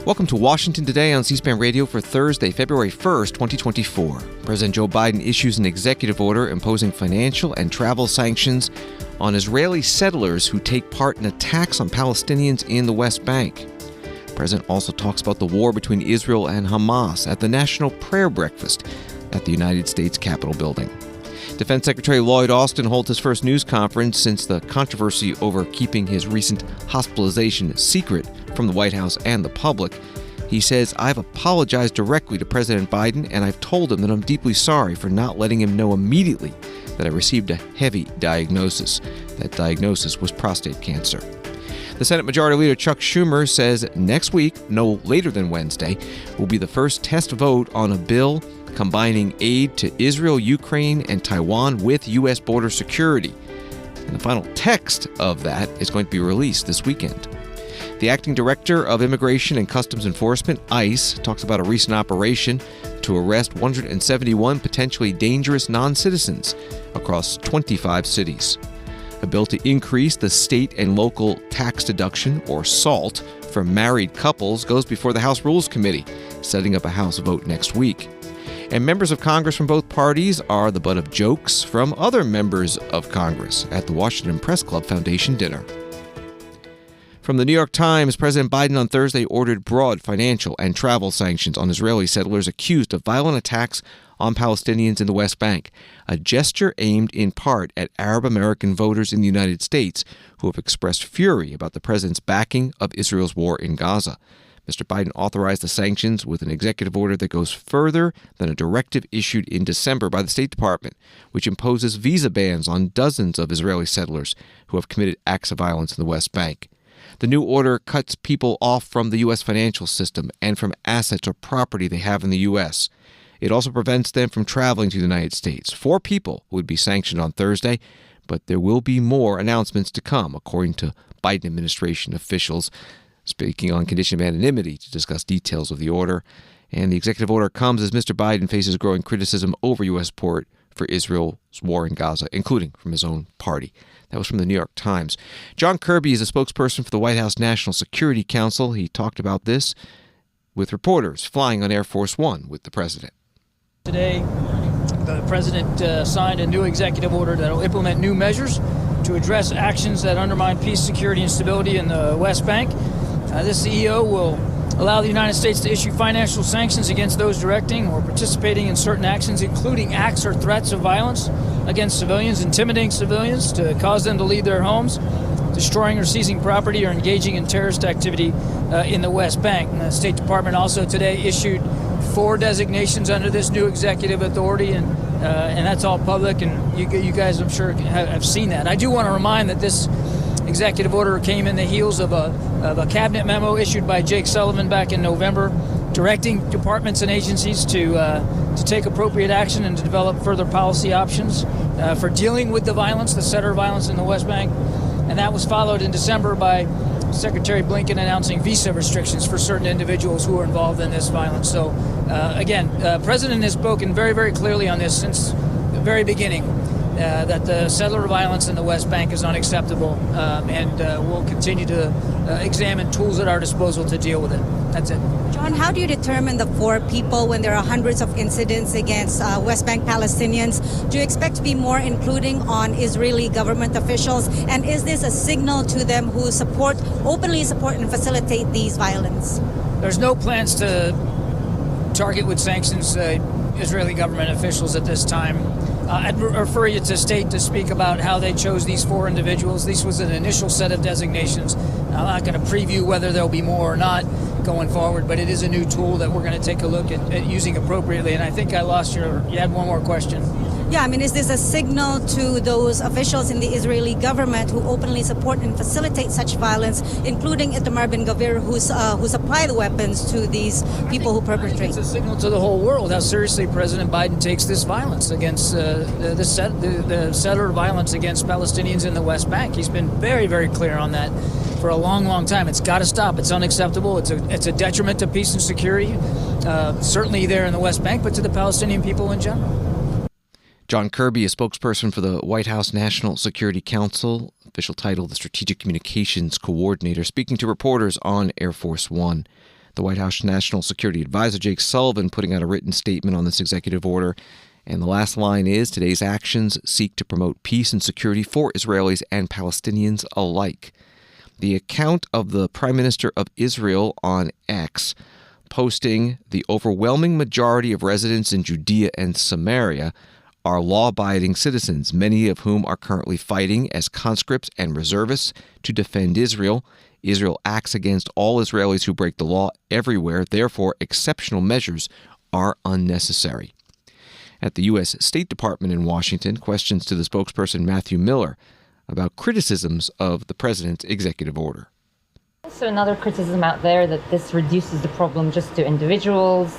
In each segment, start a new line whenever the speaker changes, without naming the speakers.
Welcome to Washington Today on C-SPAN Radio for Thursday, February 1st, 2024. President Joe Biden issues an executive order imposing financial and travel sanctions on Israeli settlers who take part in attacks on Palestinians in the West Bank. The president also talks about the war between Israel and Hamas at the National Prayer Breakfast at the United States Capitol building. Defense Secretary Lloyd Austin holds his first news conference since the controversy over keeping his recent hospitalization secret from the White House and the public. He says, "I've apologized directly to President Biden, and I've told him that I'm deeply sorry for not letting him know immediately that I received a heavy diagnosis. That diagnosis was prostate cancer." The Senate Majority Leader Chuck Schumer says next week, no later than Wednesday, will be the first test vote on a bill combining aid to Israel, Ukraine, and Taiwan with U.S. border security. And the final text of that is going to be released this weekend. The acting director of Immigration and Customs Enforcement, ICE, talks about a recent operation to arrest 171 potentially dangerous non-citizens across 25 cities. A bill to increase the state and local tax deduction, or SALT, for married couples goes before the House Rules Committee, setting up a House vote next week. And members of Congress from both parties are the butt of jokes from other members of Congress at the Washington Press Club Foundation dinner. From the New York Times, President Biden on Thursday ordered broad financial and travel sanctions on Israeli settlers accused of violent attacks on Palestinians in the West Bank, a gesture aimed in part at Arab-American voters in the United States who have expressed fury about the president's backing of Israel's war in Gaza. Mr. Biden authorized the sanctions with an executive order that goes further than a directive issued in December by the State Department, which imposes visa bans on dozens of Israeli settlers who have committed acts of violence in the West Bank. The new order cuts people off from the U.S. financial system and from assets or property they have in the U.S. It also prevents them from traveling to the United States. 4 people would be sanctioned on Thursday, but there will be more announcements to come, according to Biden administration officials, speaking on condition of anonymity to discuss details of the order. And the executive order comes as Mr. Biden faces growing criticism over U.S. support for Israel's war in Gaza, including from his own party. That was from the New York Times. John Kirby is a spokesperson for the White House National Security Council. He talked about this with reporters flying on Air Force One with the president.
Today, the president signed a new executive order that will implement new measures to address actions that undermine peace, security, and stability in the West Bank. This EO will allow the United States to issue financial sanctions against those directing or participating in certain actions, including acts or threats of violence against civilians, intimidating civilians to cause them to leave their homes, destroying or seizing property, or engaging in terrorist activity in the West Bank. And the State Department also today issued 4 designations under this new executive authority, and that's all public, and you guys, I'm sure, have seen that. I do want to remind that this executive order came in the heels of a cabinet memo issued by Jake Sullivan back in November, directing departments and agencies to take appropriate action and to develop further policy options for dealing with the violence, the settler violence in the West Bank. And that was followed in December by Secretary Blinken announcing visa restrictions for certain individuals who are involved in this violence. So, again, the president has spoken very, very clearly on this since the very beginning. That the settler violence in the West Bank is unacceptable, and we'll continue to examine tools at our disposal to deal with it. That's it.
John, how do you determine the 4 people when there are hundreds of incidents against West Bank Palestinians? Do you expect to be more including on Israeli government officials? And is this a signal to them who openly support and facilitate these violence?
There's no plans to target with sanctions Israeli government officials at this time. I'd refer you to State to speak about how they chose these 4 individuals. This was an initial set of designations. I'm not going to preview whether there'll be more or not going forward, but it is a new tool that we're going to take a look at using appropriately. And I think I lost you had one more question.
Yeah, I mean, is this a signal to those officials in the Israeli government who openly support and facilitate such violence, including Itamar Ben-Gvir, who supply the weapons to these people who perpetrate?
It's a signal to the whole world how seriously President Biden takes this violence against the settler violence against Palestinians in the West Bank. He's been very, very clear on that for a long, long time. It's got to stop. It's unacceptable. It's a detriment to peace and security, certainly there in the West Bank, but to the Palestinian people in general.
John Kirby, a spokesperson for the White House National Security Council, official title, the Strategic Communications Coordinator, speaking to reporters on Air Force One. The White House National Security Advisor Jake Sullivan putting out a written statement on this executive order. And the last line is, today's actions seek to promote peace and security for Israelis and Palestinians alike. The account of the Prime Minister of Israel on X posting the overwhelming majority of residents in Judea and Samaria are law-abiding citizens, many of whom are currently fighting as conscripts and reservists to defend Israel. Israel acts against all Israelis who break the law everywhere. Therefore, exceptional measures are unnecessary. At the U.S. State Department in Washington, questions to the spokesperson Matthew Miller about criticisms of the president's executive order.
Also, another criticism out there that this reduces the problem just to individuals,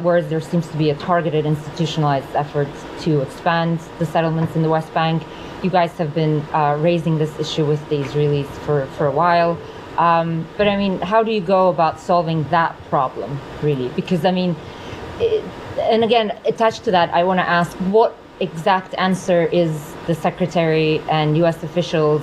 whereas there seems to be a targeted institutionalized effort to expand the settlements in the West Bank. You guys have been raising this issue with the Israelis for a while. But I mean, how do you go about solving that problem, really? Because I mean, and again, attached to that, I want to ask, what exact answer is the Secretary and U.S. officials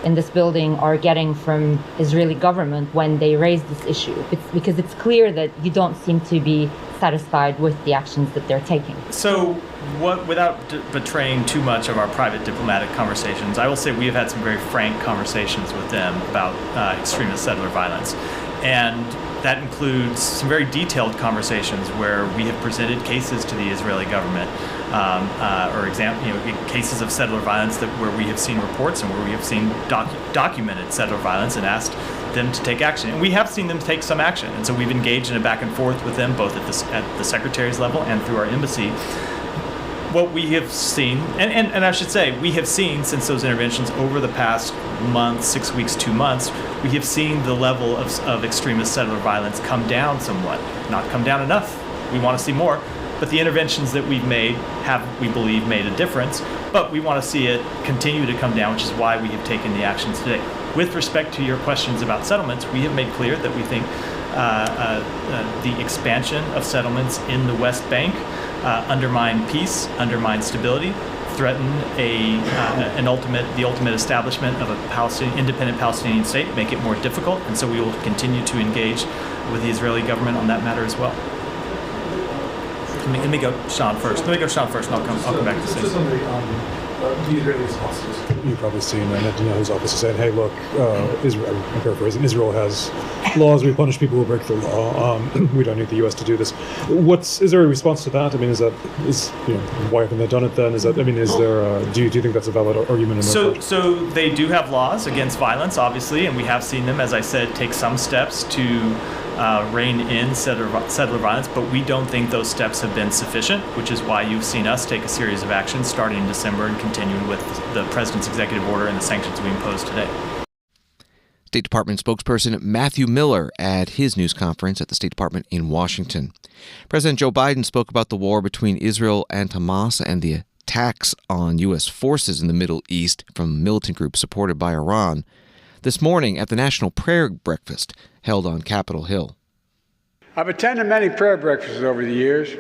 in this building are getting from Israeli government when they raise this issue? Because it's clear that you don't seem to be satisfied with the actions that they're taking.
So, without betraying too much of our private diplomatic conversations, I will say we have had some very frank conversations with them about extremist settler violence. And that includes some very detailed conversations where we have presented cases to the Israeli government, cases of settler violence where we have seen reports and where we have seen documented settler violence and asked them to take action. And we have seen them take some action. And so we've engaged in a back and forth with them, both at the Secretary's level and through our embassy. What we have seen, and I should say, we have seen since those interventions over the past month, 6 weeks, 2 months, we have seen the level of extremist settler violence come down somewhat. Not come down enough. We want to see more. But the interventions that we've made have, we believe, made a difference. But we want to see it continue to come down, which is why we have taken the actions today. With respect to your questions about settlements, we have made clear that we think the expansion of settlements in the West Bank undermine peace, undermine stability, threaten the ultimate establishment of a independent Palestinian state, make it more difficult, and so we will continue to engage with the Israeli government on that matter as well. Let me go Sean first. And I'll come back to
Just on the Israeli responses. You've probably seen Netanyahu's office is saying, hey, look, Israel, I'm paraphrasing, Israel has laws. We punish people who break the law. We don't need the U.S. to do this. Is there a response to that? I mean, why haven't they done it then? Do you think that's a valid argument?
So they do have laws against violence, obviously, and we have seen them, as I said, take some steps to rein in settler violence, but we don't think those steps have been sufficient, which is why you've seen us take a series of actions starting in December and continuing with the President's executive order and the sanctions we imposed today.
State Department spokesperson Matthew Miller at his news conference at the State Department in Washington. President Joe Biden spoke about the war between Israel and Hamas and the attacks on U.S. forces in the Middle East from militant groups supported by Iran this morning at the National Prayer Breakfast held on Capitol Hill.
I've attended many prayer breakfasts over the years,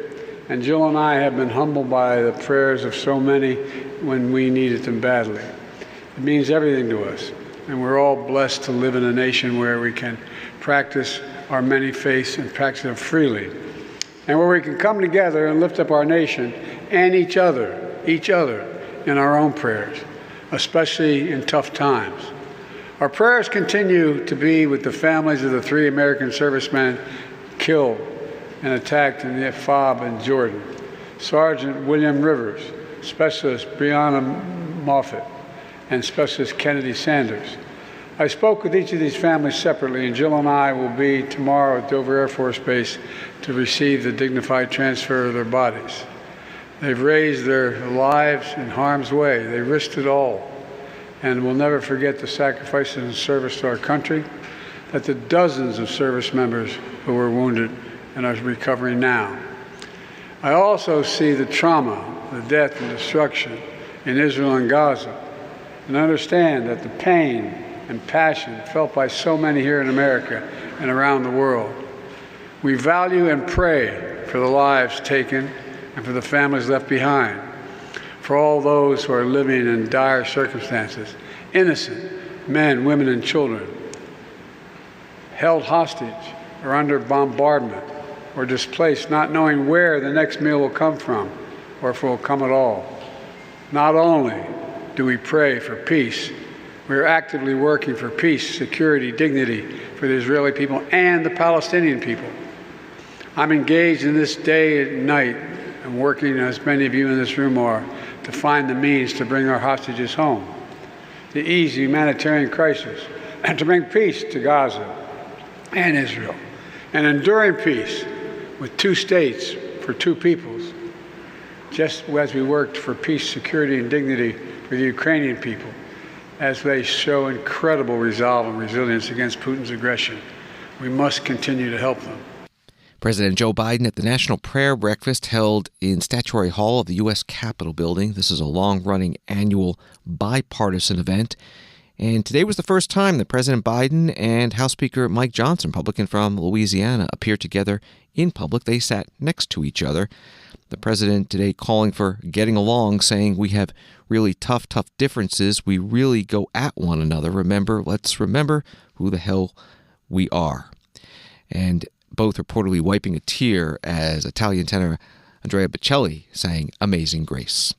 and Jill and I have been humbled by the prayers of so many when we needed them badly. It means everything to us, and we're all blessed to live in a nation where we can practice our many faiths and practice them freely, and where we can come together and lift up our nation and each other in our own prayers, especially in tough times. Our prayers continue to be with the families of the 3 American servicemen killed and attacked in the FOB in Jordan, Sergeant William Rivers, Specialist Breonna Moffett, and Specialist Kennedy Sanders. I spoke with each of these families separately, and Jill and I will be tomorrow at Dover Air Force Base to receive the dignified transfer of their bodies. They've raised their lives in harm's way. They risked it all. And we'll never forget the sacrifices and service to our country, that the dozens of service members who were wounded and are recovering now. I also see the trauma, the death and destruction in Israel and Gaza, and understand that the pain and passion felt by so many here in America and around the world. We value and pray for the lives taken and for the families left behind, for all those who are living in dire circumstances, innocent men, women, and children, held hostage are under bombardment or displaced, not knowing where the next meal will come from or if it will come at all. Not only do we pray for peace, we are actively working for peace, security, dignity for the Israeli people and the Palestinian people. I'm engaged in this day and night and working, as many of you in this room are, to find the means to bring our hostages home, to ease the humanitarian crisis, and to bring peace to Gaza and Israel, and enduring peace with two states for two peoples, just as we worked for peace, security, and dignity for the Ukrainian people, as they show incredible resolve and resilience against Putin's aggression. We must continue to help them.
President Joe Biden at the National Prayer Breakfast held in Statuary Hall of the U.S. Capitol building. This is a long-running annual bipartisan event. And today was the first time that President Biden and House Speaker Mike Johnson, Republican from Louisiana, appeared together in public. They sat next to each other. The president today calling for getting along, saying we have really tough differences. We really go at one another. Let's remember who the hell we are. And both reportedly wiping a tear as Italian tenor Andrea Bocelli sang Amazing Grace.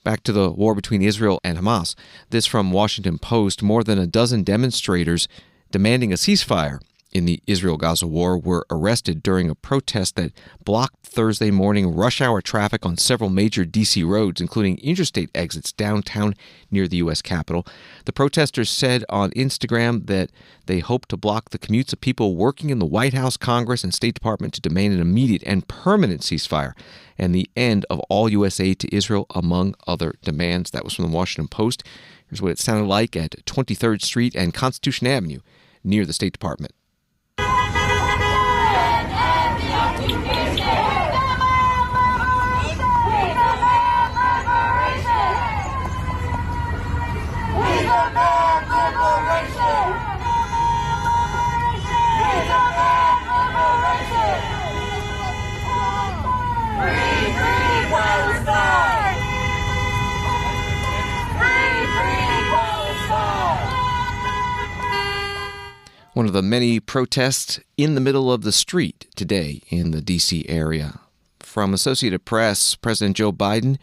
Back to the war between Israel and Hamas. This from Washington Post. More than a dozen demonstrators demanding a ceasefire in the Israel-Gaza war were arrested during a protest that blocked Thursday morning rush hour traffic on several major D.C. roads, including interstate exits downtown near the U.S. Capitol. The protesters said on Instagram that they hope to block the commutes of people working in the White House, Congress, and State Department to demand an immediate and permanent ceasefire and the end of all U.S. aid to Israel, among other demands. That was from the Washington Post. Here's what it sounded like at 23rd Street and Constitution Avenue near the State Department. One of the many protests in the middle of the street today in the D.C. area. From Associated Press, President Joe Biden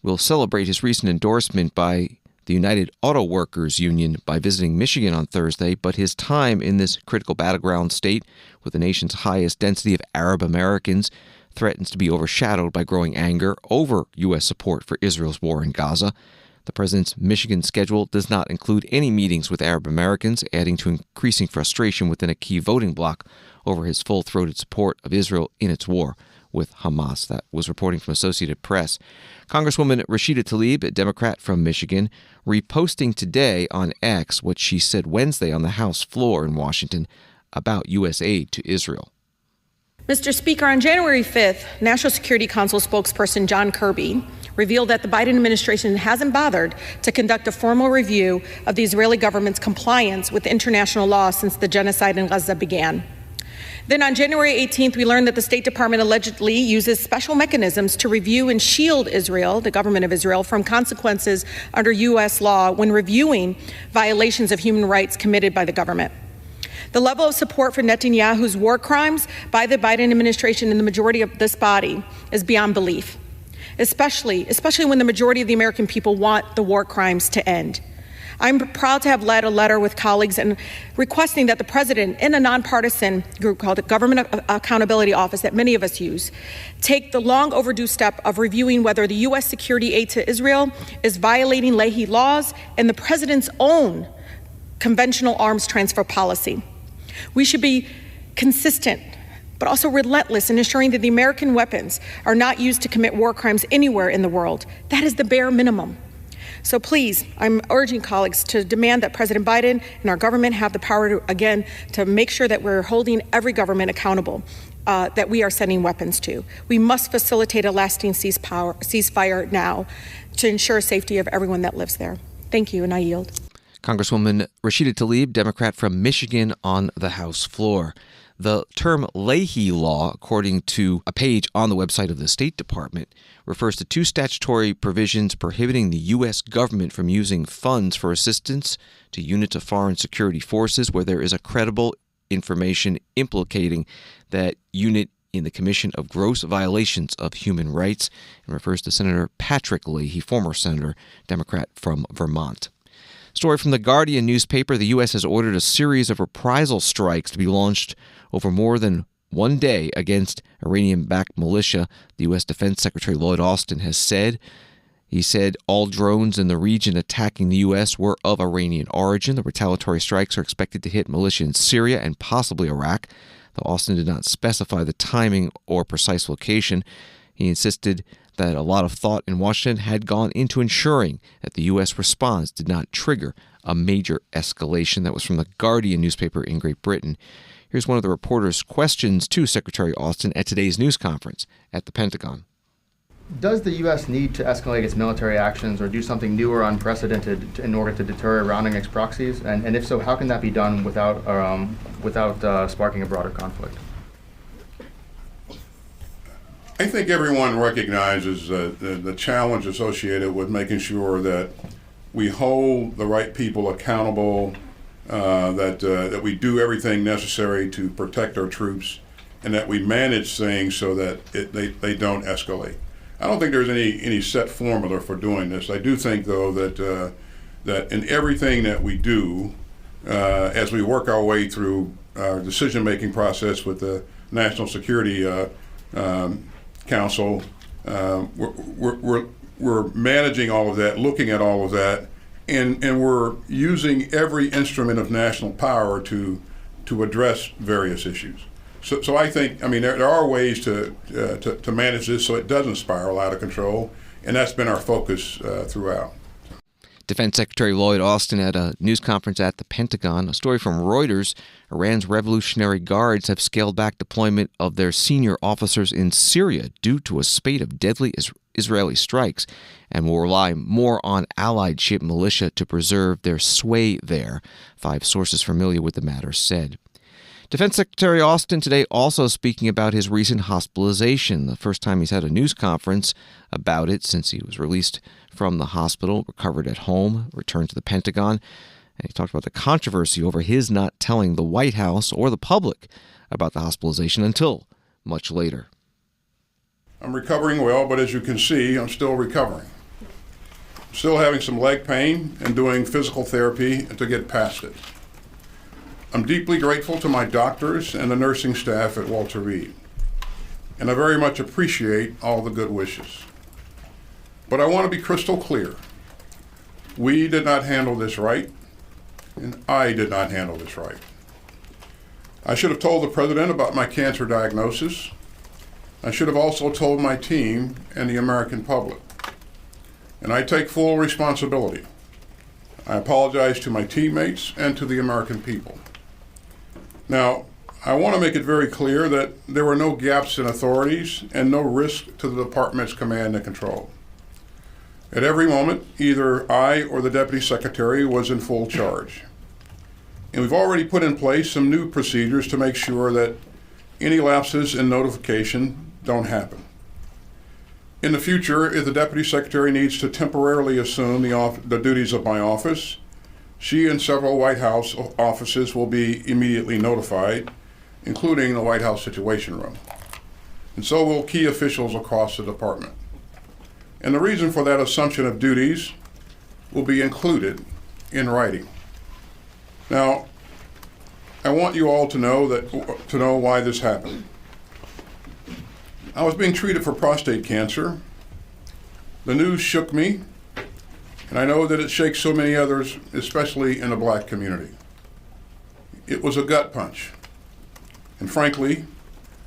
will celebrate his recent endorsement by the United Auto Workers Union by visiting Michigan on Thursday, but his time in this critical battleground state with the nation's highest density of Arab Americans threatens to be overshadowed by growing anger over U.S. support for Israel's war in Gaza. The president's Michigan schedule does not include any meetings with Arab Americans, adding to increasing frustration within a key voting bloc over his full-throated support of Israel in its war with Hamas. That was reporting from Associated Press. Congresswoman Rashida Tlaib, a Democrat from Michigan, reposting today on X what she said Wednesday on the House floor in Washington about U.S. aid to Israel.
Mr. Speaker, on January 5th, National Security Council spokesperson John Kirby revealed that the Biden administration hasn't bothered to conduct a formal review of the Israeli government's compliance with international law since the genocide in Gaza began. Then on January 18th, we learned that the State Department allegedly uses special mechanisms to review and shield Israel, the government of Israel, from consequences under U.S. law when reviewing violations of human rights committed by the government. The level of support for Netanyahu's war crimes by the Biden administration and the majority of this body is beyond belief, especially when the majority of the American people want the war crimes to end. I'm proud to have led a letter with colleagues and requesting that the president, in a nonpartisan group called the Government Accountability Office that many of us use, take the long overdue step of reviewing whether the U.S. security aid to Israel is violating Leahy laws and the president's own conventional arms transfer policy. We should be consistent, but also relentless in ensuring that the American weapons are not used to commit war crimes anywhere in the world. That is the bare minimum. So please, I'm urging colleagues to demand that President Biden and our government have the power to make sure that we're holding every government accountable that we are sending weapons to. We must facilitate a lasting ceasefire now to ensure safety of everyone that lives there. Thank you, and I yield.
Congresswoman Rashida Tlaib, Democrat from Michigan, on the House floor. The term Leahy law, according to a page on the website of the State Department, refers to two statutory provisions prohibiting the U.S. government from using funds for assistance to units of foreign security forces where there is a credible information implicating that unit in the commission of gross violations of human rights, and refers to Senator Patrick Leahy, former senator, Democrat from Vermont. Story from the Guardian newspaper: the U.S. has ordered a series of reprisal strikes to be launched over more than one day against Iranian-backed militia. The U.S. Defense Secretary Lloyd Austin has said. He said all drones in the region attacking the U.S. were of Iranian origin. The retaliatory strikes are expected to hit militia in Syria and possibly Iraq, though Austin did not specify the timing or precise location. He insisted that a lot of thought in Washington had gone into ensuring that the U.S. response did not trigger a major escalation. That was from the Guardian newspaper in Great Britain. Here's one of the reporters' questions to Secretary Austin at today's news conference at the Pentagon.
Does the U.S. need to escalate its military actions or do something new or unprecedented in order to deter rounding its proxies? And if so, how can that be done without sparking a broader conflict?
I think everyone recognizes the challenge associated with making sure that we hold the right people accountable, that we do everything necessary to protect our troops, and that we manage things so that they don't escalate. I don't think there's any set formula for doing this. I do think, though, that in everything that we do, as we work our way through our decision-making process with the National Security Council, we're managing all of that, looking at all of that, and we're using every instrument of national power to address various issues. So I think, there are ways to manage this so it doesn't spiral out of control, and that's been our focus throughout.
Defense Secretary Lloyd Austin at a news conference at the Pentagon. A story from Reuters: Iran's Revolutionary Guards have scaled back deployment of their senior officers in Syria due to a spate of deadly Israeli strikes, and will rely more on allied-ship militia to preserve their sway there, 5 sources familiar with the matter said. Defense Secretary Austin today also speaking about his recent hospitalization, the first time he's had a news conference about it since he was released from the hospital, recovered at home, returned to the Pentagon. And he talked about the controversy over his not telling the White House or the public about the hospitalization until much later.
I'm recovering well, but as you can see, I'm still recovering. I'm still having some leg pain and doing physical therapy to get past it. I'm deeply grateful to my doctors and the nursing staff at Walter Reed, and I very much appreciate all the good wishes. But I want to be crystal clear. We did not handle this right, and I did not handle this right. I should have told the president about my cancer diagnosis. I should have also told my team and the American public. And I take full responsibility. I apologize to my teammates and to the American people. Now, I want to make it very clear that there were no gaps in authorities and no risk to the department's command and control. At every moment, either I or the Deputy Secretary was in full charge. And we've already put in place some new procedures to make sure that any lapses in notification don't happen. In the future, if the Deputy Secretary needs to temporarily assume the duties of my office, she and several White House offices will be immediately notified, including the White House Situation Room. And so will key officials across the department. And the reason for that assumption of duties will be included in writing. Now, I want you all to know why this happened. I was being treated for prostate cancer. The news shook me, and I know that it shakes so many others, especially in the Black community. It was a gut punch. And frankly,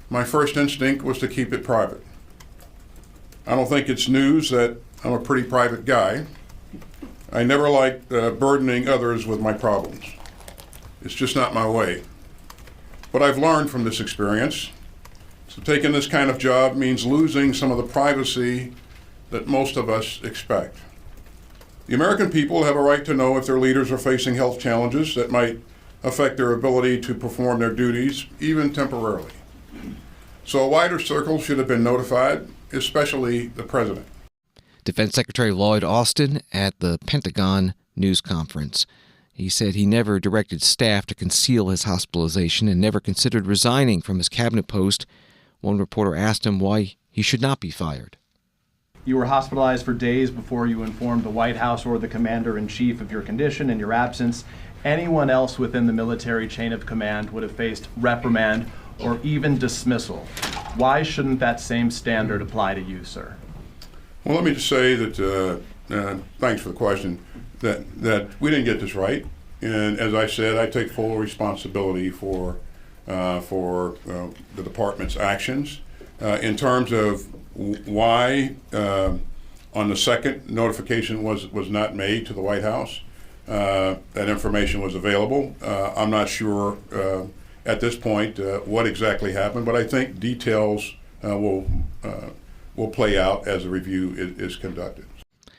my first instinct was to keep it private. I don't think it's news that I'm a pretty private guy. I never liked burdening others with my problems. It's just not my way. But I've learned from this experience. So taking this kind of job means losing some of the privacy that most of us expect. The American people have a right to know if their leaders are facing health challenges that might affect their ability to perform their duties, even temporarily. So a wider circle should have been notified, especially the president.
Defense Secretary Lloyd Austin at the Pentagon news conference. He said he never directed staff to conceal his hospitalization and never considered resigning from his cabinet post. One reporter asked him why he should not be fired.
You were hospitalized for days before you informed the White House or the commander-in-chief of your condition and your absence. Anyone else within the military chain of command would have faced reprimand or even dismissal. Why shouldn't that same standard apply to you, sir?
Well, let me just say that, thanks for the question, that we didn't get this right. And as I said, I take full responsibility for the department's actions. In terms of why on the second notification was not made to the White House, that information was available. I'm not sure at this point what exactly happened, but I think details will play out as the review is conducted.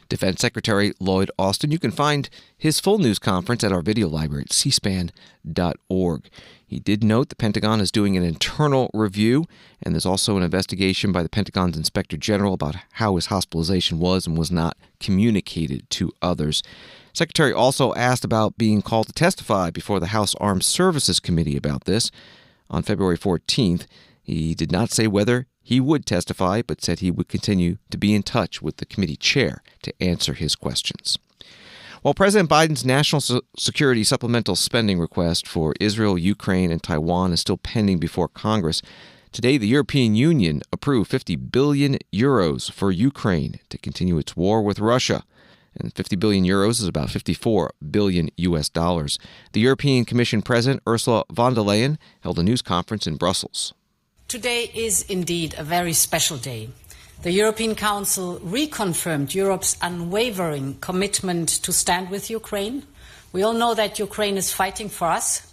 Defense Secretary Lloyd Austin. You can find his full news conference at our video library at cspan.org. He did note the Pentagon is doing an internal review, and there's also an investigation by the Pentagon's Inspector General about how his hospitalization was and was not communicated to others. Secretary also asked about being called to testify before the House Armed Services Committee about this. On February 14th, he did not say whether he would testify, but said he would continue to be in touch with the committee chair to answer his questions. While President Biden's national security supplemental spending request for Israel, Ukraine, and Taiwan is still pending before Congress, today the European Union approved 50 billion euros for Ukraine to continue its war with Russia. And 50 billion euros is about 54 billion U.S. dollars. The European Commission President Ursula von der Leyen held a news conference in Brussels.
Today is indeed a very special day. The European Council reconfirmed Europe's unwavering commitment to stand with Ukraine. We all know that Ukraine is fighting for us,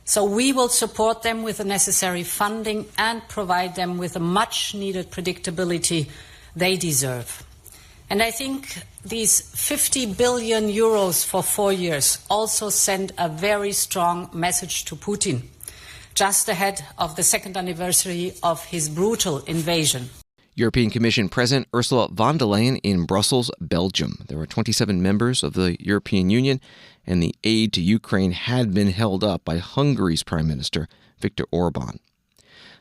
so we will support them with the necessary funding and provide them with the much-needed predictability they deserve. And I think these 50 billion euros for 4 years also send a very strong message to Putin, just ahead of the second anniversary of his brutal invasion.
European Commission President Ursula von der Leyen in Brussels, Belgium. There are 27 members of the European Union, and the aid to Ukraine had been held up by Hungary's Prime Minister, Viktor Orban.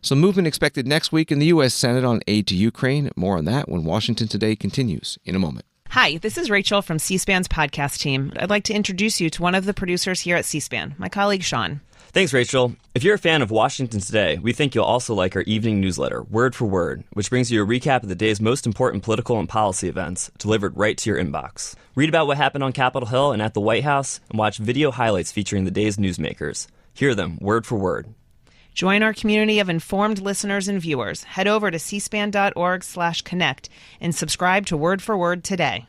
Some movement expected next week in the U.S. Senate on aid to Ukraine. More on that when Washington Today continues in a moment.
Hi, this is Rachel from C-SPAN's podcast team. I'd like to introduce you to one of the producers here at C-SPAN, my colleague Sean.
Thanks, Rachel. If you're a fan of Washington Today, we think you'll also like our evening newsletter, Word for Word, which brings you a recap of the day's most important political and policy events delivered right to your inbox. Read about what happened on Capitol Hill and at the White House, and watch video highlights featuring the day's newsmakers. Hear them word for word.
Join our community of informed listeners and viewers. Head over to cspan.org/connect and subscribe to Word for Word today.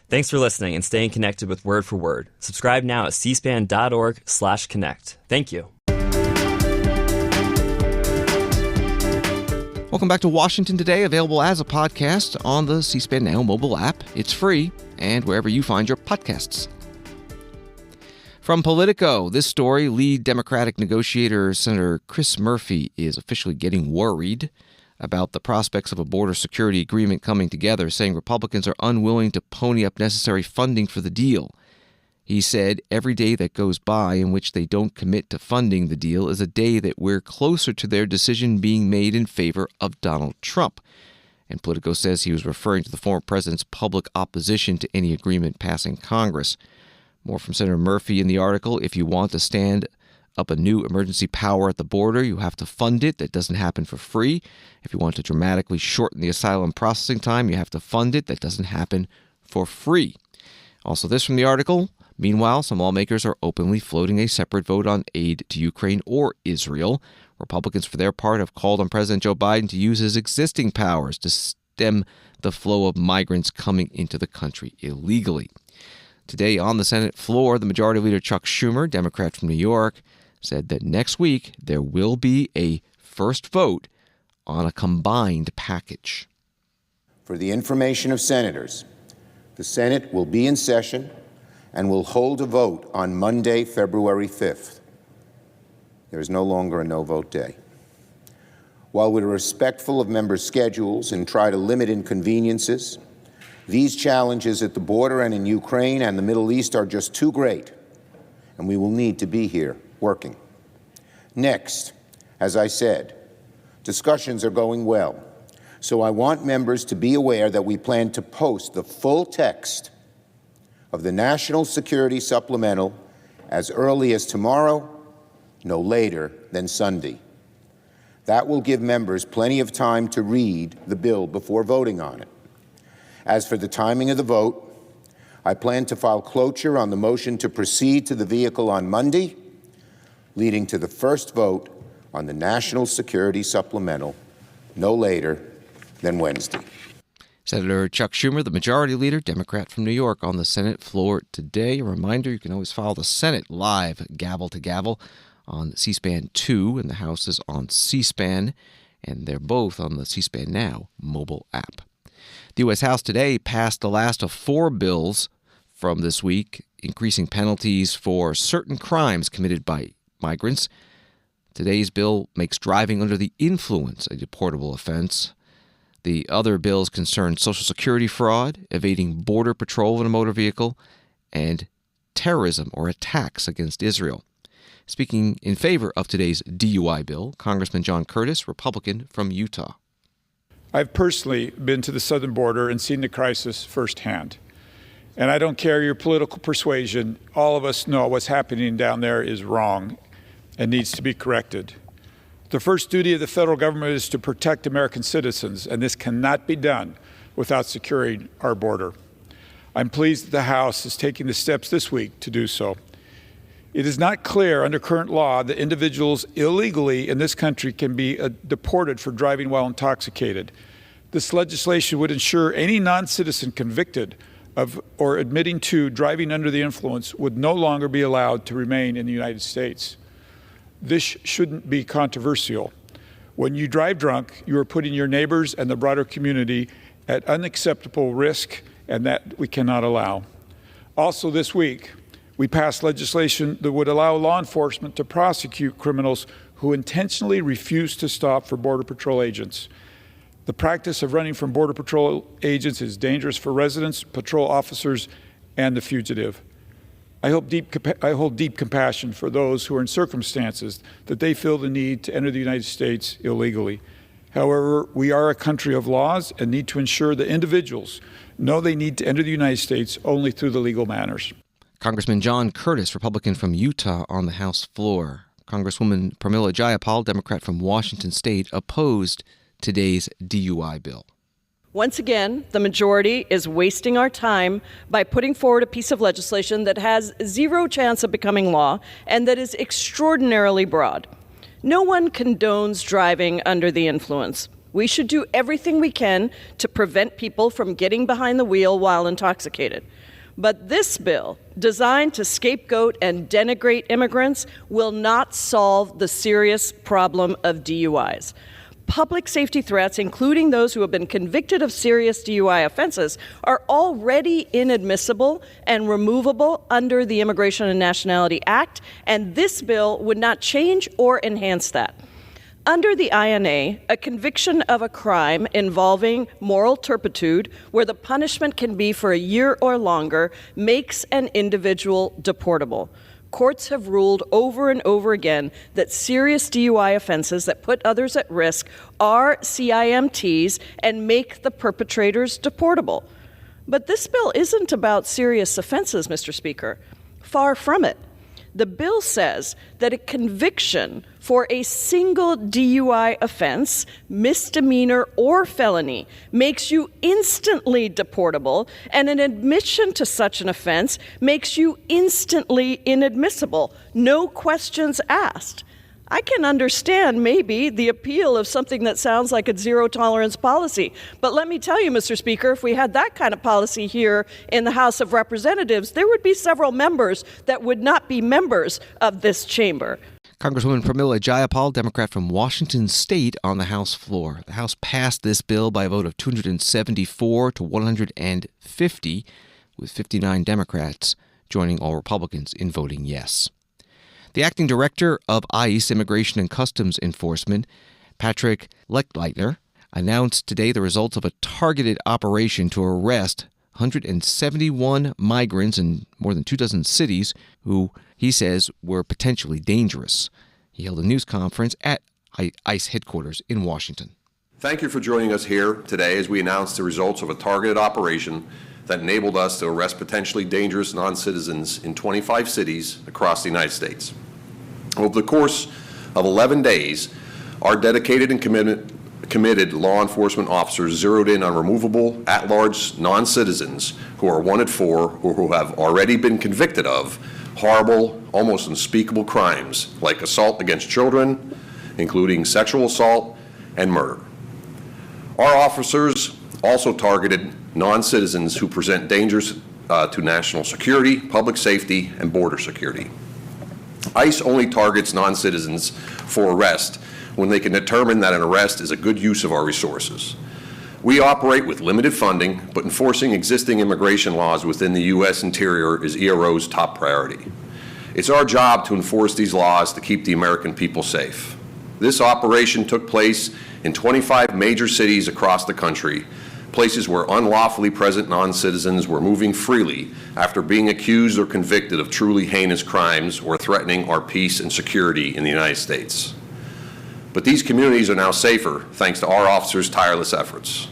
Thanks for listening and staying connected with Word for Word. Subscribe now at cspan.org/connect. Thank you.
Welcome back to Washington Today, available as a podcast on the C-SPAN Now mobile app. It's free, and wherever you find your podcasts. From Politico, this story, lead Democratic negotiator Senator Chris Murphy is officially getting worried about the prospects of a border security agreement coming together, saying Republicans are unwilling to pony up necessary funding for the deal. He said, every day that goes by in which they don't commit to funding the deal is a day that we're closer to their decision being made in favor of Donald Trump. And Politico says he was referring to the former president's public opposition to any agreement passing Congress. More from Senator Murphy in the article. If you want to stand up a new emergency power at the border, you have to fund it. That doesn't happen for free. If you want to dramatically shorten the asylum processing time, you have to fund it. That doesn't happen for free. Also, this from the article. Meanwhile, some lawmakers are openly floating a separate vote on aid to Ukraine or Israel. Republicans, for their part, have called on President Joe Biden to use his existing powers to stem the flow of migrants coming into the country illegally. Today on the Senate floor, the Majority Leader Chuck Schumer, Democrat from New York, said that next week there will be a first vote on a combined package.
For the information of senators, the Senate will be in session and will hold a vote on Monday, February 5th. There is no longer a no-vote day. While we're respectful of members' schedules and try to limit inconveniences, these challenges at the border and in Ukraine and the Middle East are just too great, and we will need to be here working. Next, as I said, discussions are going well, so I want members to be aware that we plan to post the full text of the National Security Supplemental as early as tomorrow, no later than Sunday. That will give members plenty of time to read the bill before voting on it. As for the timing of the vote, I plan to file cloture on the motion to proceed to the vehicle on Monday, leading to the first vote on the National Security Supplemental no later than Wednesday.
Senator Chuck Schumer, the Majority Leader, Democrat from New York, on the Senate floor today. A reminder, you can always follow the Senate live, gavel to gavel, on C-SPAN 2, and the House is on C-SPAN, and they're both on the C-SPAN Now mobile app. The U.S. House today passed the last of 4 bills from this week, increasing penalties for certain crimes committed by migrants. Today's bill makes driving under the influence a deportable offense. The other bills concern Social Security fraud, evading Border Patrol in a motor vehicle, and terrorism or attacks against Israel. Speaking in favor of today's DUI bill, Congressman John Curtis, Republican from Utah.
I've personally been to the southern border and seen the crisis firsthand. And I don't care your political persuasion, all of us know what's happening down there is wrong and needs to be corrected. The first duty of the federal government is to protect American citizens, and this cannot be done without securing our border. I'm pleased that the House is taking the steps this week to do so. It is not clear under current law that individuals illegally in this country can be deported for driving while intoxicated. This legislation would ensure any non-citizen convicted of or admitting to driving under the influence would no longer be allowed to remain in the United States. This shouldn't be controversial. When you drive drunk, you are putting your neighbors and the broader community at unacceptable risk, and that we cannot allow. Also this week, we passed legislation that would allow law enforcement to prosecute criminals who intentionally refuse to stop for Border Patrol agents. The practice of running from Border Patrol agents is dangerous for residents, patrol officers, and the fugitive. I hold deep compassion for those who are in circumstances that they feel the need to enter the United States illegally. However, we are a country of laws and need to ensure that individuals know they need to enter the United States only through the legal manners.
Congressman John Curtis, Republican from Utah, on the House floor. Congresswoman Pramila Jayapal, Democrat from Washington State, opposed today's DUI bill.
Once again, the majority is wasting our time by putting forward a piece of legislation that has zero chance of becoming law and that is extraordinarily broad. No one condones driving under the influence. We should do everything we can to prevent people from getting behind the wheel while intoxicated. But this bill, designed to scapegoat and denigrate immigrants, will not solve the serious problem of DUIs. Public safety threats, including those who have been convicted of serious DUI offenses, are already inadmissible and removable under the Immigration and Nationality Act, and this bill would not change or enhance that. Under the INA, a conviction of a crime involving moral turpitude, where the punishment can be for a year or longer, makes an individual deportable. Courts have ruled over and over again that serious DUI offenses that put others at risk are CIMTs and make the perpetrators deportable. But this bill isn't about serious offenses, Mr. Speaker. Far from it. The bill says that a conviction for a single DUI offense, misdemeanor or felony, makes you instantly deportable, and an admission to such an offense makes you instantly inadmissible. No questions asked. I can understand maybe the appeal of something that sounds like a zero-tolerance policy. But let me tell you, Mr. Speaker, if we had that kind of policy here in the House of Representatives, there would be several members that would not be members of this chamber.
Congresswoman Pramila Jayapal, Democrat from Washington State, on the House floor. The House passed this bill by a vote of 274 to 150, with 59 Democrats joining all Republicans in voting yes. The acting director of ICE, Immigration and Customs Enforcement, Patrick Lechleitner, announced today the results of a targeted operation to arrest 171 migrants in more than 24 cities who he says were potentially dangerous. He held a news conference at ICE headquarters in Washington.
Thank you for joining us here today as we announce the results of a targeted operation that enabled us to arrest potentially dangerous non-citizens in 25 cities across the United States. Over the course of 11 days, our dedicated and committed law enforcement officers zeroed in on removable, at-large non-citizens who are wanted for or who have already been convicted of horrible, almost unspeakable crimes like assault against children, including sexual assault and murder. Our officers also targeted non-citizens who present dangers to national security, public safety, and border security. ICE only targets non-citizens for arrest when they can determine that an arrest is a good use of our resources. We operate with limited funding, but enforcing existing immigration laws within the U.S. Interior is ERO's top priority. It's our job to enforce these laws to keep the American people safe. This operation took place in 25 major cities across the country, places where unlawfully present non-citizens were moving freely after being accused or convicted of truly heinous crimes or threatening our peace and security in the United States. But these communities are now safer thanks to our officers' tireless efforts.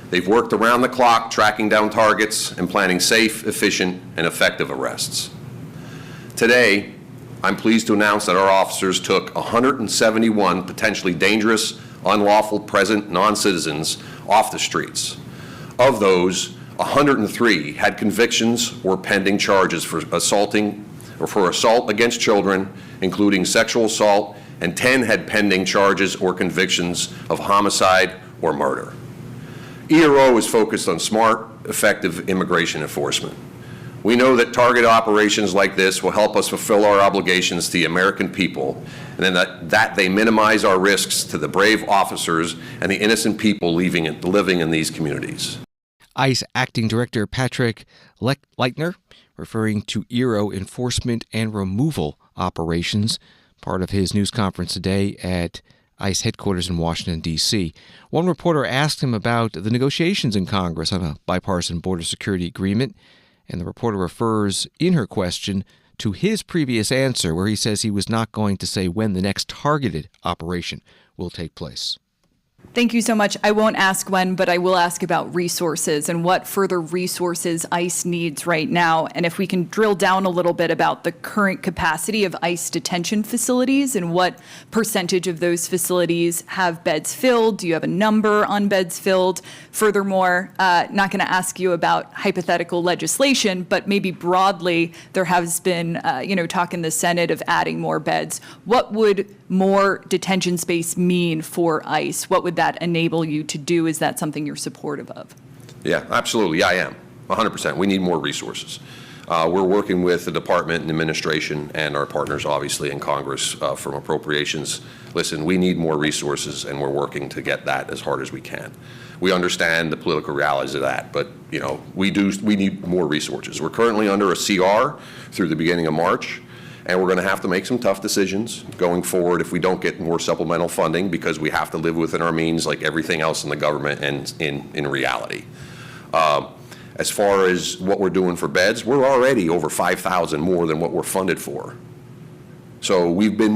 They've worked around the clock tracking down targets and planning safe, efficient, and effective arrests. Today, I'm pleased to announce that our officers took 171 potentially dangerous, unlawful present non-citizens off the streets. Of those, 103 had convictions or pending charges for assault against children, including sexual assault, and 10 had pending charges or convictions of homicide or murder. ERO is focused on smart, effective immigration enforcement. We know that targeted operations like this will help us fulfill our obligations to the American people, and then that they minimize our risks to the brave officers and the innocent people living in these communities.
ICE Acting Director Patrick Leitner, referring to ERO enforcement and removal operations, part of his news conference today at ICE headquarters in Washington, D.C. One reporter asked him about the negotiations in Congress on a bipartisan border security agreement, and the reporter refers in her question to his previous answer where he says he was not going to say when the next targeted operation will take place.
Thank you so much. I won't ask when, but I will ask about resources and what further resources ICE needs right now. And if we can drill down a little bit about the current capacity of ICE detention facilities and what percentage of those facilities have beds filled. Do you have a number on beds filled? Furthermore, not going to ask you about hypothetical legislation, but maybe broadly, there has been, talk in the Senate of adding more beds. What would more detention space mean for ICE? What would that enable you to do? Is that something you're supportive of?
Yeah, absolutely. I am. 100%. We need more resources. We're working with the department and administration and our partners, obviously, in Congress from appropriations. Listen, we need more resources, and we're working to get that as hard as we can. We understand the political realities of that, but we need more resources. We're currently under a CR through the beginning of March. And we're going to have to make some tough decisions going forward if we don't get more supplemental funding, because we have to live within our means like everything else in the government and in reality. As far as what we're doing for beds, we're already over 5,000 more than what we're funded for. So we've been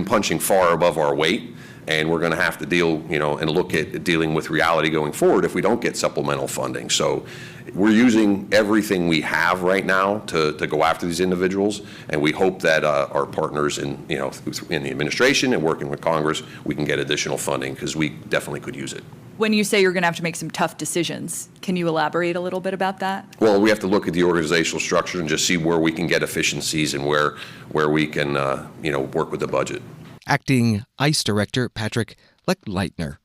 punching far above our weight, and we're going to have to deal, and look at dealing with reality going forward if we don't get supplemental funding. So we're using everything we have right now to go after these individuals, and we hope that our partners in the administration and working with Congress, we can get additional funding, because we definitely could use it.
When you say you're going to have to make some tough decisions, can you elaborate a little bit about that?
Well, we have to look at the organizational structure and just see where we can get efficiencies and where we can work with the budget.
Acting ICE Director Patrick Leitner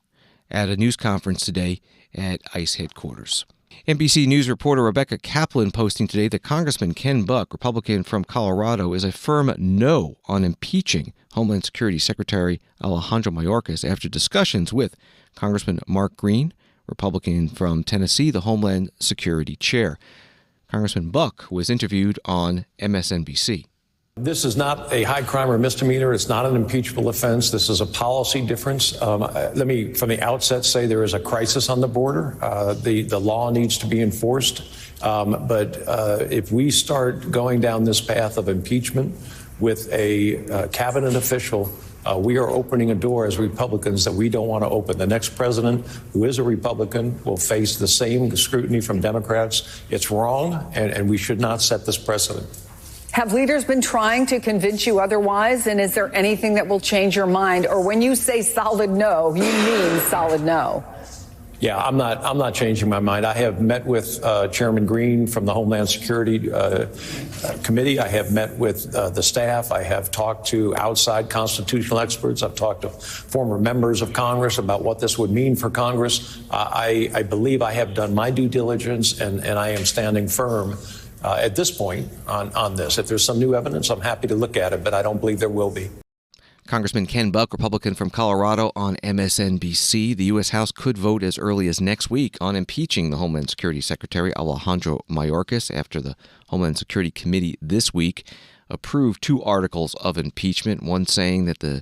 at a news conference today at ICE headquarters. NBC News reporter Rebecca Kaplan posting today that Congressman Ken Buck, Republican from Colorado, is a firm no on impeaching Homeland Security Secretary Alejandro Mayorkas after discussions with Congressman Mark Green, Republican from Tennessee, the Homeland Security Chair. Congressman Buck was interviewed on MSNBC.
This is not a high crime or misdemeanor. It's not an impeachable offense. This is a policy difference. Let me, from the outset, say there is a crisis on the border. The law needs to be enforced. But if we start going down this path of impeachment with a cabinet official, we are opening a door as Republicans that we don't want to open. The next president, who is a Republican, will face the same scrutiny from Democrats. It's wrong, and we should not set this precedent.
Have leaders been trying to convince you otherwise? And is there anything that will change your mind? Or when you say solid no, you mean solid no?
Yeah, I'm not changing my mind. I have met with Chairman Green from the Homeland Security Committee. I have met with the staff. I have talked to outside constitutional experts. I've talked to former members of Congress about what this would mean for Congress. I believe I have done my due diligence, and I am standing firm at this point on this. If there's some new evidence, I'm happy to look at it, but I don't believe there will be.
Congressman Ken Buck, Republican from Colorado, on MSNBC. The U.S. House could vote as early as next week on impeaching the Homeland Security Secretary Alejandro Mayorkas after the Homeland Security Committee this week approved 2 articles of impeachment, one saying that the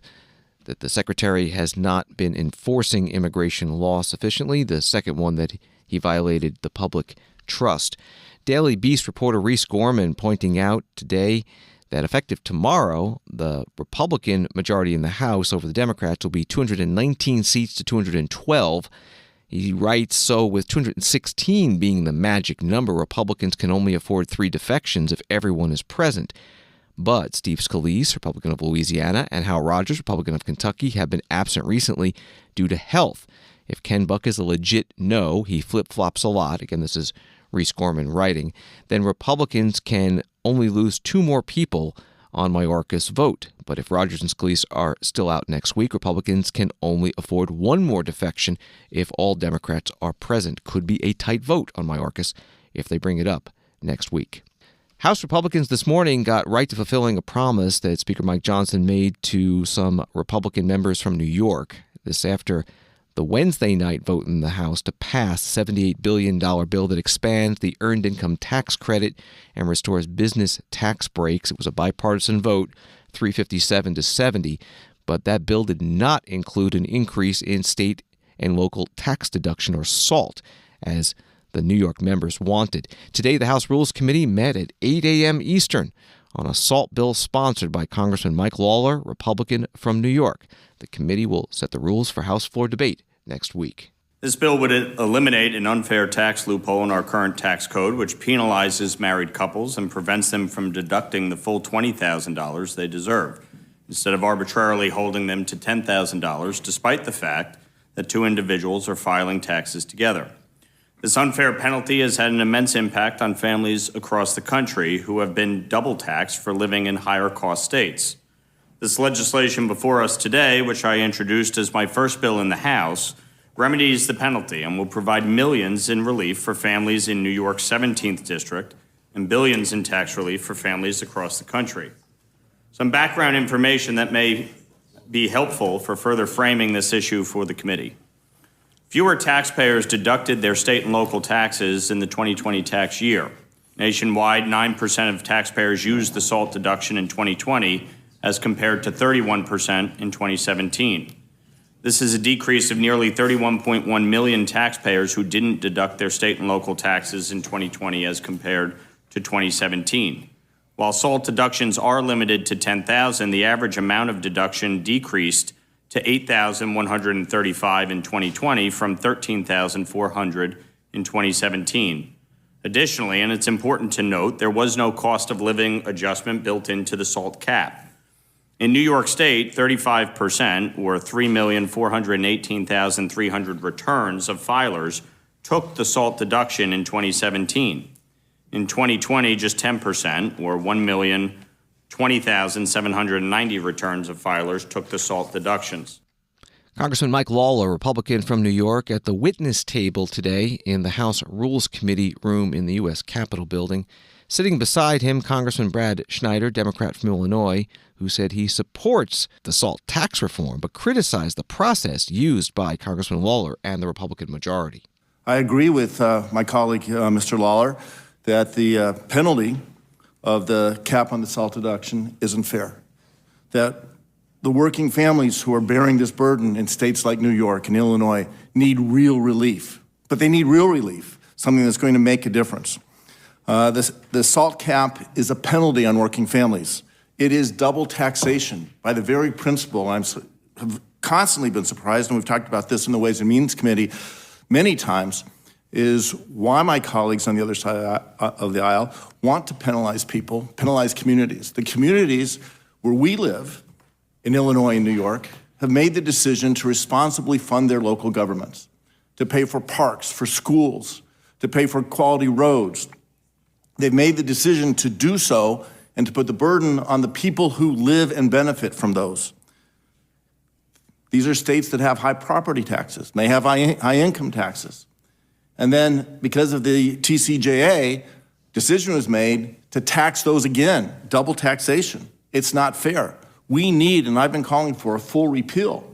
Secretary has not been enforcing immigration law sufficiently, the second one that he violated the public trust. Daily Beast reporter Reese Gorman pointing out today that effective tomorrow, the Republican majority in the House over the Democrats will be 219 seats to 212. He writes, so with 216 being the magic number, Republicans can only afford 3 defections if everyone is present. But Steve Scalise, Republican of Louisiana, and Hal Rogers, Republican of Kentucky, have been absent recently due to health. If Ken Buck is a legit no, he flip-flops a lot. Again, this is Reese Gorman writing. Then Republicans can only lose 2 more people on Mayorkas' vote. But if Rogers and Scalise are still out next week, Republicans can only afford 1 more defection if all Democrats are present. Could be a tight vote on Mayorkas if they bring it up next week. House Republicans this morning got right to fulfilling a promise that Speaker Mike Johnson made to some Republican members from New York. This after the Wednesday night vote in the House to pass a $78 billion bill that expands the Earned Income Tax Credit and restores business tax breaks. It was a bipartisan vote, 357 to 70, but that bill did not include an increase in state and local tax deduction, or SALT, as the New York members wanted. Today, the House Rules Committee met at 8 a.m. Eastern on a SALT bill sponsored by Congressman Mike Lawler, Republican from New York. The committee will set the rules for House floor debate next week.
This bill would eliminate an unfair tax loophole in our current tax code, which penalizes married couples and prevents them from deducting the full $20,000 they deserve, instead of arbitrarily holding them to $10,000, despite the fact that 2 individuals are filing taxes together. This unfair penalty has had an immense impact on families across the country who have been double taxed for living in higher cost states. This legislation before us today, which I introduced as my first bill in the House, remedies the penalty and will provide millions in relief for families in New York's 17th District and billions in tax relief for families across the country. Some background information that may be helpful for further framing this issue for the committee. Fewer taxpayers deducted their state and local taxes in the 2020 tax year. Nationwide, 9% of taxpayers used the SALT deduction in 2020 as compared to 31% in 2017. This is a decrease of nearly 31.1 million taxpayers who didn't deduct their state and local taxes in 2020 as compared to 2017. While SALT deductions are limited to $10,000, the average amount of deduction decreased to $8,135 in 2020 from $13,400 in 2017. Additionally, and it's important to note, there was no cost of living adjustment built into the SALT cap. In New York State, 35%, or 3,418,300 returns of filers, took the SALT deduction in 2017. In 2020, just 10%, or 1,020,790 returns of filers took the SALT deductions.
Congressman Mike Lawler, Republican from New York, at the witness table today in the House Rules Committee room in the U.S. Capitol building. Sitting beside him, Congressman Brad Schneider, Democrat from Illinois, who said he supports the SALT tax reform but criticized the process used by Congressman Lawler and the Republican majority.
I agree with my colleague, Mr. Lawler, that the penalty
of the cap on the SALT deduction isn't fair. That the working families who are bearing this burden in states like New York and Illinois need real relief. But they need real relief, something that's going to make a difference. The SALT cap is a penalty on working families. It is double taxation by the very principle. Have constantly been surprised, and we've talked about this in the Ways and Means Committee many times, is why my colleagues on the other side of the aisle want to penalize people, penalize communities. The communities where we live, in Illinois and New York, have made the decision to responsibly fund their local governments, to pay for parks, for schools, to pay for quality roads. They've made the decision to do so and to put the burden on the people who live and benefit from those. These are states that have high property taxes, may have high income taxes. And then, because of the TCJA, decision was made to tax those again, double taxation. It's not fair. We need, and I've been calling for, a full repeal.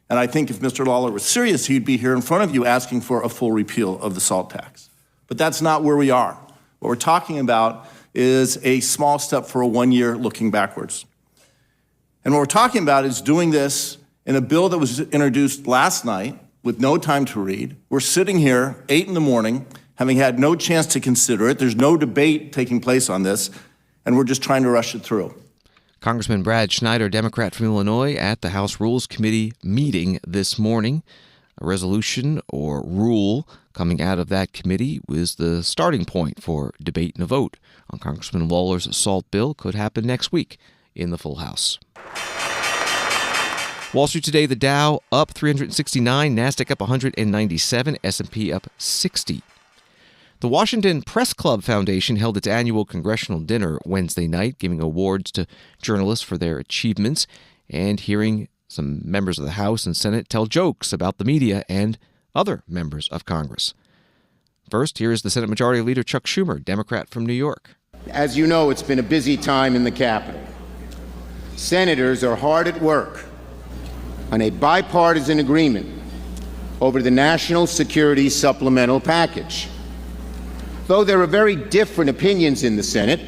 And I think if Mr. Lawler was serious, he'd be here in front of you asking for a full repeal of the SALT tax. But that's not where we are. What we're talking about is a small step for a 1 year looking backwards. And what we're talking about is doing this in a bill that was introduced last night with no time to read. We're sitting here 8 in the morning, having had no chance to consider it. There's no debate taking place on this, and we're just trying to rush it through.
Congressman Brad Schneider, Democrat from Illinois, at the House Rules Committee meeting this morning. A resolution or rule coming out of that committee was the starting point for debate and a vote on Congressman Lawler's assault bill. Could happen next week in the full House. Wall Street today, the Dow up 369, NASDAQ up 197, S&P up 60. The Washington Press Club Foundation held its annual congressional dinner Wednesday night, giving awards to journalists for their achievements and hearing some members of the House and Senate tell jokes about the media and other members of Congress. First, here is the Senate Majority Leader Chuck Schumer, Democrat from New York.
As you know, it's been a busy time in the Capitol. Senators are hard at work on a bipartisan agreement over the National Security Supplemental Package. Though there are very different opinions in the Senate,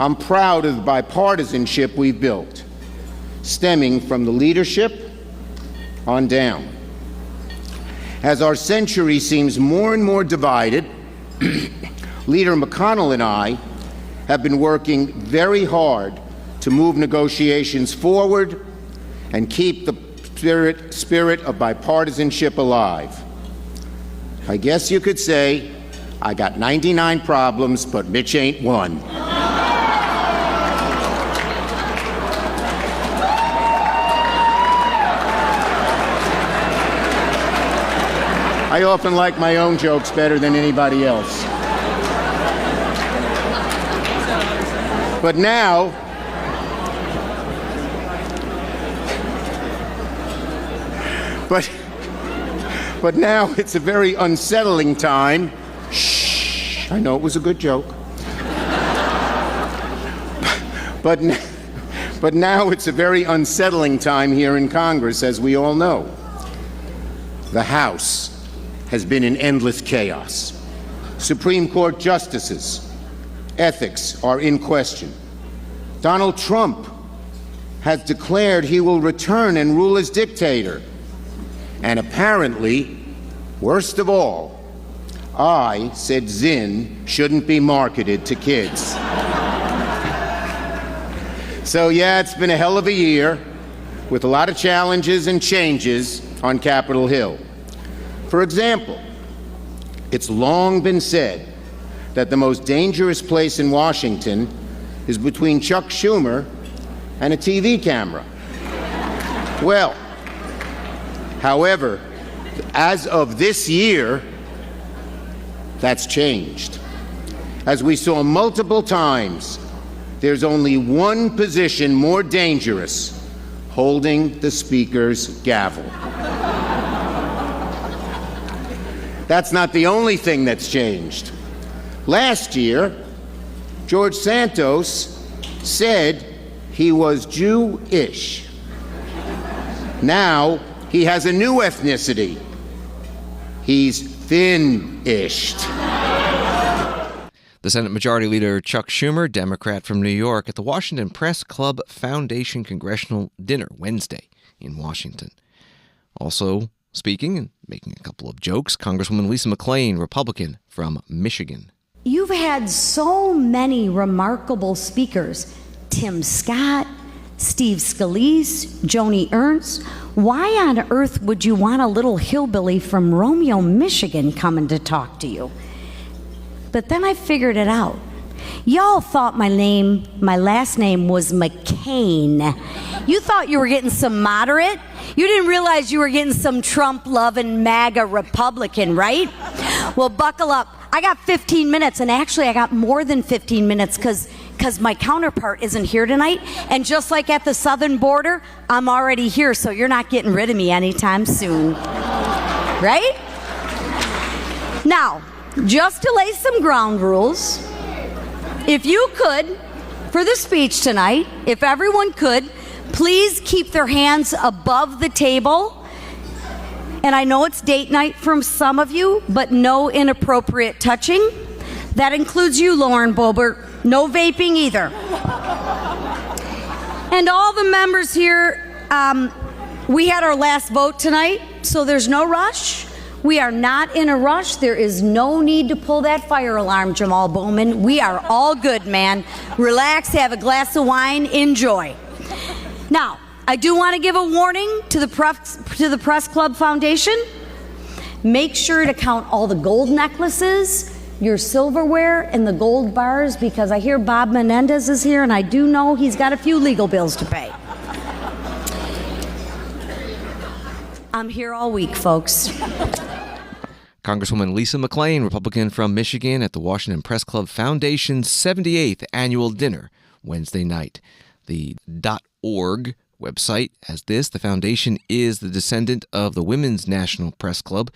I'm proud of the bipartisanship we've built, stemming from the leadership on down. As our century seems more and more divided, Leader McConnell and I have been working very hard to move negotiations forward and keep the spirit of bipartisanship alive. I guess you could say I got 99 problems, but Mitch ain't one. I often like my own jokes better than anybody else. But now, but now it's a very unsettling time. Shh, I know it was a good joke. But now it's a very unsettling time here in Congress, as we all know. The House has been in endless chaos. Supreme Court justices' ethics are in question. Donald Trump has declared he will return and rule as dictator. And apparently, worst of all, I said Zinn shouldn't be marketed to kids. So yeah, it's been a hell of a year with a lot of challenges and changes on Capitol Hill. For example, it's long been said that the most dangerous place in Washington is between Chuck Schumer and a TV camera. Well, however, as of this year, that's changed. As we saw multiple times, there's only one position more dangerous: holding the Speaker's gavel. That's not the only thing that's changed. Last year, George Santos said he was Jewish. Now he has a new ethnicity. He's thin-ished.
The Senate Majority Leader Chuck Schumer, Democrat from New York, at the Washington Press Club Foundation Congressional Dinner Wednesday in Washington. Also speaking and making a couple of jokes, Congresswoman Lisa McClain, Republican from Michigan.
You've had so many remarkable speakers. Tim Scott, Steve Scalise, Joni Ernst. Why on earth would you want a little hillbilly from Romeo, Michigan coming to talk to you? But then I figured it out. Y'all thought my last name was McCain. You thought you were getting some moderate. You didn't realize you were getting some Trump-loving MAGA Republican, right? Well, buckle up. I got 15 minutes, and actually I got more than 15 minutes because my counterpart isn't here tonight. And just like at the southern border, I'm already here, so you're not getting rid of me anytime soon. Right? Now, just to lay some ground rules, if you could, for the speech tonight, if everyone could, please keep their hands above the table. And I know it's date night from some of you, but no inappropriate touching. That includes you, Lauren Boebert. No vaping either. And all the members here, we had our last vote tonight, so there's no rush. We are not in a rush. There is no need to pull that fire alarm, Jamal Bowman. We are all good, man. Relax, have a glass of wine, enjoy. Now, I do want to give a warning to the Press Club Foundation. Make sure to count all the gold necklaces, your silverware, and the gold bars, because I hear Bob Menendez is here, and I do know he's got a few legal bills to pay. I'm here all week, folks.
Congresswoman Lisa McClain, Republican from Michigan, at the Washington Press Club Foundation's 78th annual dinner Wednesday night. The .org website has this. The foundation is the descendant of the Women's National Press Club,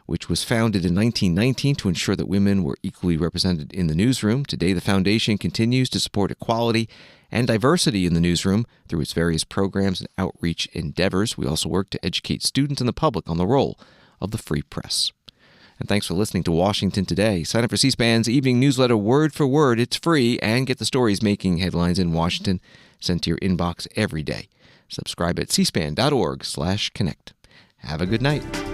which was founded in 1919 to ensure that women were equally represented in the newsroom. Today, the foundation continues to support equality and diversity in the newsroom through its various programs and outreach endeavors. We also work to educate students and the public on the role of the free press. And thanks for listening to Washington Today. Sign up for C-SPAN's evening newsletter word for word. It's free, and get the stories making headlines in Washington sent to your inbox every day. Subscribe at cspan.org/connect. Have a good night.